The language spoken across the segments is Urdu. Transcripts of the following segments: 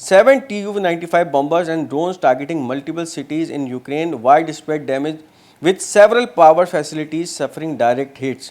7 Tu-95 bombers and drones targeting multiple cities in Ukraine, widespread damage with several power facilities suffering direct hits।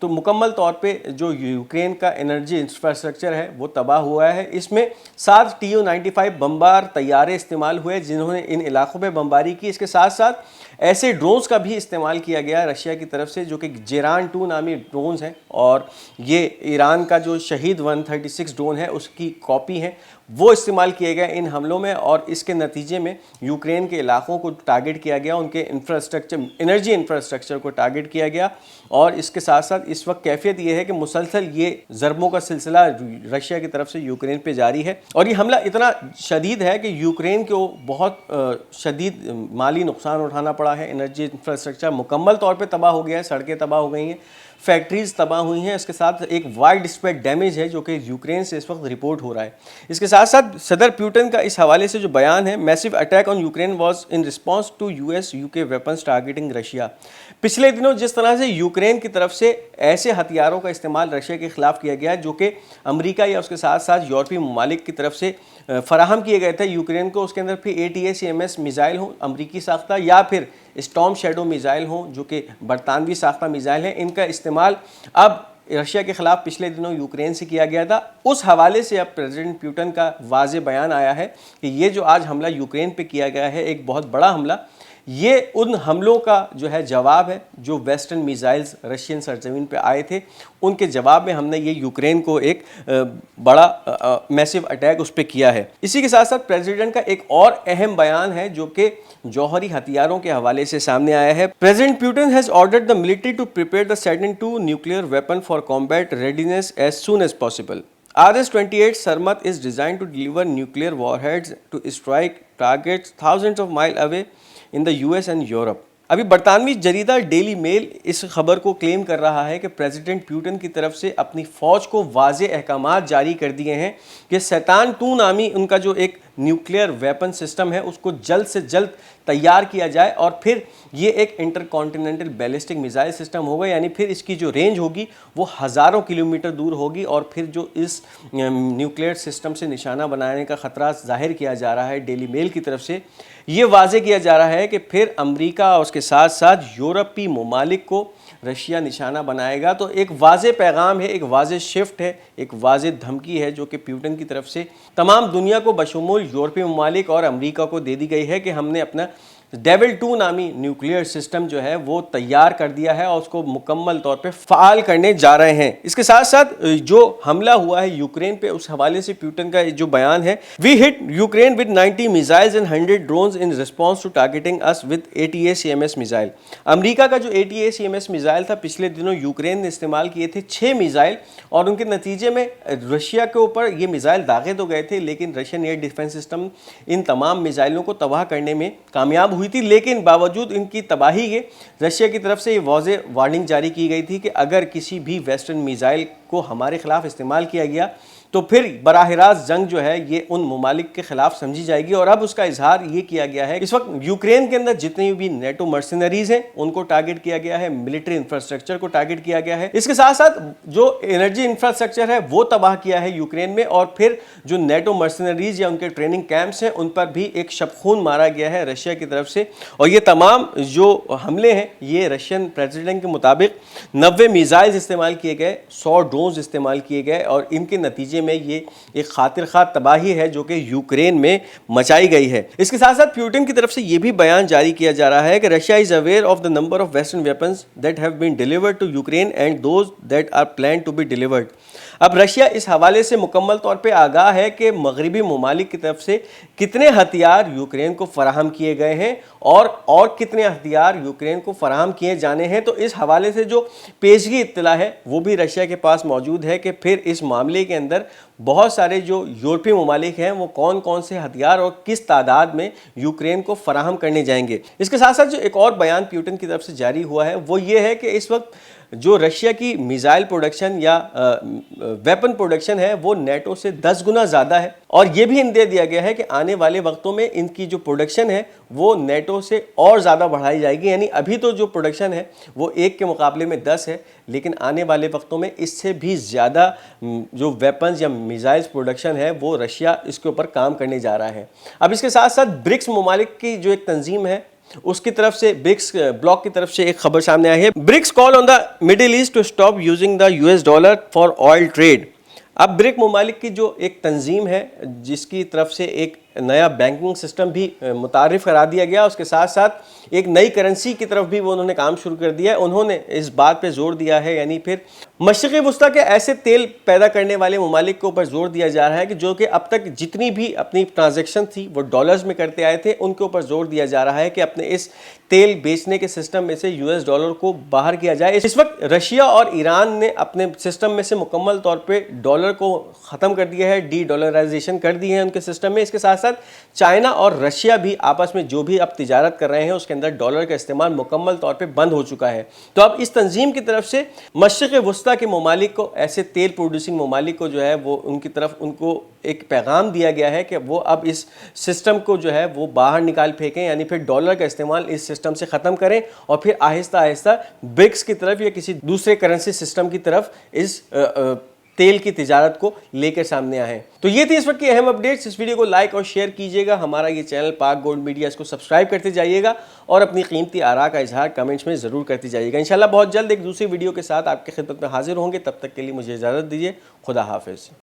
تو مکمل طور پہ جو یوکرین کا انرجی انفراسٹرکچر ہے وہ تباہ ہوا ہے۔ اس میں 7 TU-95 بمبار طیارے استعمال ہوئے جنہوں نے ان علاقوں پہ بمباری کی۔ اس کے ساتھ ساتھ ایسے ڈرونز کا بھی استعمال کیا گیا رشیا کی طرف سے جو کہ جیران 2 نامی ڈرونز ہیں، اور یہ ایران کا جو شہید 136 ڈرون ہے اس کی کاپی ہیں، وہ استعمال کیے گئے ان حملوں میں، اور اس کے نتیجے میں یوکرین کے علاقوں کو ٹارگٹ کیا گیا، ان کے انفراسٹرکچر انرجی انفراسٹرکچر کو ٹارگٹ کیا گیا۔ اور اس کے ساتھ ساتھ اس وقت کیفیت یہ ہے کہ مسلسل یہ ضربوں کا سلسلہ رشیا کی طرف سے یوکرین پہ جاری ہے، اور یہ حملہ اتنا شدید ہے کہ یوکرین کو بہت شدید مالی نقصان اٹھانا پڑا ہے۔ انرجی انفراسٹرکچر مکمل طور پہ تباہ ہو گیا ہے، سڑکیں تباہ ہو گئی ہیں، فیکٹریز تباہ ہوئی ہیں، اس کے ساتھ ایک وائڈ اسپریڈ ڈیمیج ہے جو کہ یوکرین سے اس وقت رپورٹ ہو رہا ہے۔ اس کے ساتھ ساتھ صدر پیوٹن کا اس حوالے سے جو بیان ہے، massive attack on Ukraine was in response to US UK weapons targeting Russia. پچھلے دنوں جس طرح سے یوکرین کی طرف سے ایسے ہتھیاروں کا استعمال رشیا کے خلاف کیا گیا جو کہ امریکہ یا اس کے ساتھ ساتھ یورپی ممالک کی طرف سے فراہم کیے گئے تھے یوکرین کو، اس کے اندر پھر ATACMS میزائل ہوں امریکی ساختہ یا پھر اسٹارم شیڈو میزائل ہوں جو کہ برطانوی ساختہ میزائل ہیں، ان کا استعمال اب رشیا کے خلاف پچھلے دنوں یوکرین سے کیا گیا تھا۔ اس حوالے سے اب پریزیڈنٹ پیوٹن کا واضح بیان آیا ہے کہ یہ جو آج حملہ یوکرین پہ کیا گیا ہے ایک بہت بڑا حملہ، یہ ان حملوں کا جو ہے جواب ہے جو ویسٹرن میزائلز رشین سرزمین پہ آئے تھے، ان کے جواب میں ہم نے یہ یوکرین کو ایک بڑا میسو اٹیک اس پہ کیا ہے۔ اسی کے ساتھ ساتھ پریزیڈنٹ کا ایک اور اہم بیان ہے جو کہ جوہری ہتھیاروں کے حوالے سے سامنے آیا ہے۔ President Putin has ordered the military to prepare the Saturn II nuclear weapon for combat readiness as soon as possible. RS-28 Sarmat is designed to deliver nuclear warheads to strike targets thousands of miles away in the US and Europe۔ ابھی برطانوی جریدہ ڈیلی میل اس خبر کو کلیم کر رہا ہے کہ پریزیڈنٹ پیوٹن کی طرف سے اپنی فوج کو واضح احکامات جاری کر دیے ہیں کہ سیتان 2 نامی ان کا جو ایک نیوکلیئر ویپن سسٹم ہے اس کو جلد سے جلد تیار کیا جائے، اور پھر یہ ایک intercontinental ballistic missile system ہوگا، یعنی پھر اس کی جو رینج ہوگی وہ ہزاروں کلومیٹر دور ہوگی، اور پھر جو اس نیوکلیئر سسٹم سے نشانہ بنانے کا خطرہ ظاہر کیا جا رہا ہے ڈیلی میل کی طرف سے، یہ واضح کیا جا رہا ہے کہ پھر امریکہ اور اس کے ساتھ ساتھ یورپی ممالک کو رشیا نشانہ بنائے گا۔ تو ایک واضح پیغام ہے، ایک واضح شفٹ ہے، ایک واضح دھمکی ہے جو کہ پیوٹن کی طرف سے تمام دنیا کو بشمول یورپی ممالک اور امریکہ کو دے دی گئی ہے کہ ہم نے اپنا ڈیول 2 نامی نیوکلیئر سسٹم جو ہے وہ تیار کر دیا ہے اور اس کو مکمل طور پہ فعال کرنے جا رہے ہیں۔ اس کے ساتھ ساتھ جو حملہ ہوا ہے یوکرین پہ اس حوالے سے پیوٹن کا جو بیان ہے، we hit Ukraine with 90 missiles and 100 drones in response to targeting us with ATACMS missile. امریکہ کا جو ATACMS میزائل تھا پچھلے دنوں یوکرین نے استعمال کیے تھے 6 میزائل، اور ان کے نتیجے میں رشیا کے اوپر یہ میزائل داغے تو گئے تھے لیکن رشین ایئر ڈیفنس سسٹم ان تمام میزائلوں کو تباہ کرنے میں کامیاب ہوئی تھی، لیکن باوجود ان کی تباہی کے رشیا کی طرف سے یہ واضح وارننگ جاری کی گئی تھی کہ اگر کسی بھی ویسٹرن میزائل کو ہمارے خلاف استعمال کیا گیا تو پھر براہ راست جنگ جو ہے یہ ان ممالک کے خلاف سمجھی جائے گی۔ اور اب اس کا اظہار یہ کیا گیا ہے، اس وقت یوکرین کے اندر جتنی بھی نیٹو مرسنریز ہیں ان کو ٹارگٹ کیا گیا ہے، ملٹری انفراسٹرکچر کو ٹارگٹ کیا گیا ہے، اس کے ساتھ ساتھ جو انرجی انفراسٹرکچر ہے وہ تباہ کیا ہے یوکرین میں، اور پھر جو نیٹو مرسنریز یا ان کے ٹریننگ کیمپس ہیں ان پر بھی ایک شب خون مارا گیا ہے رشیا کی طرف سے۔ اور یہ تمام جو حملے ہیں یہ رشین پریزیڈنٹ کے مطابق 90 میزائلز استعمال کیے گئے، 100 ڈرونز استعمال کیے گئے، اور ان کے نتیجے میں یہ ایک خاطر خواہ تباہی ہے جو کہ یوکرین میں مچائی گئی ہے۔ اس کے ساتھ ساتھ پیوٹن کی طرف سے یہ بھی بیان جاری کیا جا رہا ہے کہ Russia is aware of the number of western weapons that have been delivered to Ukraine and those that are plan to be delivered. اب رشیا اس حوالے سے مکمل طور پہ آگاہ ہے کہ مغربی ممالک کی طرف سے کتنے ہتھیار یوکرین کو فراہم کیے گئے ہیں اور کتنے ہتھیار یوکرین کو فراہم کیے جانے ہیں۔ تو اس حوالے سے جو پیشگی اطلاع ہے وہ بھی رشیا کے پاس موجود ہے کہ پھر اس معاملے کے اندر بہت سارے جو یورپی ممالک ہیں وہ کون کون سے ہتھیار اور کس تعداد میں یوکرین کو فراہم کرنے جائیں گے۔ اس کے ساتھ ساتھ جو ایک اور بیان پیوٹن کی طرف سے جاری ہوا ہے وہ یہ ہے کہ اس وقت جو رشیا کی میزائل پروڈکشن یا ویپن پروڈکشن ہے وہ نیٹو سے 10 گنا زیادہ ہے، اور یہ بھی دے دیا گیا ہے کہ آنے والے وقتوں میں ان کی جو پروڈکشن ہے وہ نیٹو سے اور زیادہ بڑھائی جائے گی، یعنی ابھی تو جو پروڈکشن ہے وہ 1 کے مقابلے میں 10 ہے، لیکن آنے والے وقتوں میں اس سے بھی زیادہ جو ویپنز یا میزائلز پروڈکشن ہے وہ رشیا اس کے اوپر کام کرنے جا رہا ہے۔ اب اس کے ساتھ ساتھ برکس ممالک کی جو ایک تنظیم ہے اس کی طرف سے برکس بلاک کی طرف سے ایک خبر سامنے آئی ہے. BRICS call on the Middle East to stop using the US dollar for oil trade. اب برک ممالک کی جو ایک تنظیم ہے جس کی طرف سے ایک نیا بینکنگ سسٹم بھی متعارف کرا دیا گیا, اس کے ساتھ ساتھ ایک نئی کرنسی کی طرف بھی وہ انہوں نے کام شروع کر دیا ہے. انہوں نے اس بات پہ زور دیا ہے, یعنی پھر مشرقی وسطیٰ کے ایسے تیل پیدا کرنے والے ممالک کے اوپر زور دیا جا رہا ہے کہ جو کہ اب تک جتنی بھی اپنی ٹرانزیکشن تھی وہ ڈالرز میں کرتے آئے تھے, ان کے اوپر زور دیا جا رہا ہے کہ اپنے اس تیل بیچنے کے سسٹم میں سے US ڈالر کو باہر کیا جائے. اس وقت رشیا اور ایران نے اپنے سسٹم میں سے مکمل طور پہ ڈالر کو ختم کر دیا ہے, ڈی ڈالرائزیشن کر دی ہے ان کے سسٹم میں. اس کے ساتھ ساتھ چائنا اور رشیا بھی آپس میں جو بھی اب تجارت کر رہے ہیں اس کے اندر ڈالر کا استعمال مکمل طور پہ بند ہو چکا ہے. تو اب اس تنظیم کی طرف سے مشرق وسطیٰ کے ممالک کو, ایسے تیل پروڈیوسنگ ممالک کو جو ہے وہ ان کی طرف ان کو ایک پیغام دیا گیا ہے کہ وہ اب اس سسٹم کو جو ہے وہ باہر نکال پھینکیں, یعنی پھر ڈالر کا استعمال اس سسٹم سے ختم کریں اور پھر آہستہ آہستہ برکس کی طرف یا کسی دوسرے کرنسی سسٹم کی طرف اس تیل کی تجارت کو لے کر سامنے آئے. تو یہ تھی اس وقت کی اہم اپڈیٹس. اس ویڈیو کو لائک اور شیئر کیجیے گا. ہمارا یہ چینل پاک گولڈ میڈیا, اس کو سبسکرائب کرتے جائیے گا اور اپنی قیمتی آراء کا اظہار کمنٹس میں ضرور کرتے جائیے گا. انشاءاللہ بہت جلد ایک دوسری ویڈیو کے ساتھ آپ کی خدمت میں حاضر ہوں گے. تب تک کے لیے مجھے اجازت دیجیے. خدا حافظ.